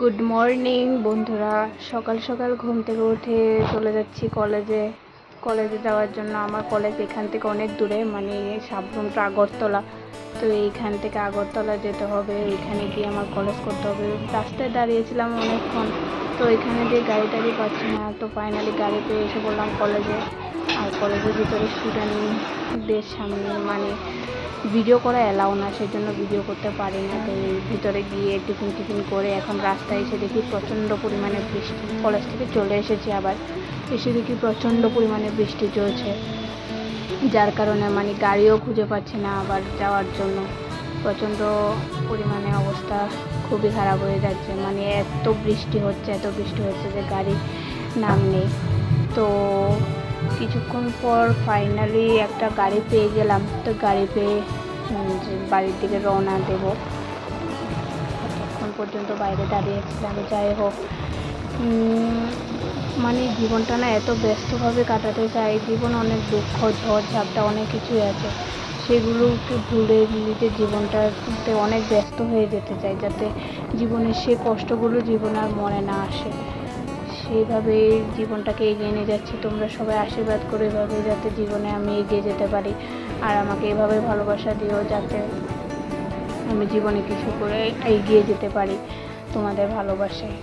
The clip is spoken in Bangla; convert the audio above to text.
গুড মর্নিং বন্ধুরা। সকাল সকাল ঘুম থেকে উঠে চলে যাচ্ছি কলেজে যাওয়ার জন্য। আমার কলেজ এখান থেকে অনেক দূরে, মানে সাবরুম টু আগরতলা। তো এইখান থেকে আগরতলা যেতে হবে, ওইখানে গিয়ে আমার কলেজ করতে হবে। রাস্তায় দাঁড়িয়েছিলাম অনেকক্ষণ, তো এখানে দিয়ে গাড়ি টাড়ি পাচ্ছি না, তো ফাইনালি গাড়ি পেয়ে এসে বললাম কলেজে। আর কলেজের ভিতরে স্টুডেন্টদের সামনে মানে ভিডিও করা অ্যালাউ না, সেজন্য ভিডিও করতে পারি না। তো ভিতরে গিয়ে টিফিন করে এখন রাস্তায় এসে দেখি প্রচণ্ড পরিমাণে বৃষ্টি। কলেজ থেকে চলে এসেছি, আবার এসে দেখি প্রচণ্ড পরিমাণে বৃষ্টি চলছে, যার কারণে মানে গাড়িও খুঁজে পাচ্ছি না আবার যাওয়ার জন্য। প্রচণ্ড পরিমাণে অবস্থা খুবই খারাপ হয়ে যাচ্ছে, মানে এত বৃষ্টি হচ্ছে যে গাড়ি নাম নেই। তো কিছুক্ষণ পর ফাইনালি একটা গাড়ি পেয়ে গেলাম, তো গাড়ি পেয়ে বাড়ির দিকে রওনা দেব। ততক্ষণ পর্যন্ত বাইরে দাঁড়িয়েছিলাম। যাই হোক, মানে জীবনটা না এত ব্যস্তভাবে কাটাতে চাই, জীবন অনেক দুঃখ ঝড় ঝাপটা অনেক কিছুই আছে, সেগুলোকে ভুলে নিজের জীবনটাতে অনেক ব্যস্ত হয়ে যেতে চাই, যাতে জীবনের সে কষ্টগুলো জীবন আর মনে না আসে। সেইভাবে জীবনটাকে এগিয়ে নিয়ে যাচ্ছি। তোমরা সবাই আশীর্বাদ করো এভাবে, যাতে জীবনে আমি এগিয়ে যেতে পারি। আর আমাকে এভাবে ভালোবাসা দিও, যাতে আমি জীবনে কিছু করে এগিয়ে যেতে পারি তোমাদের ভালোবাসায়।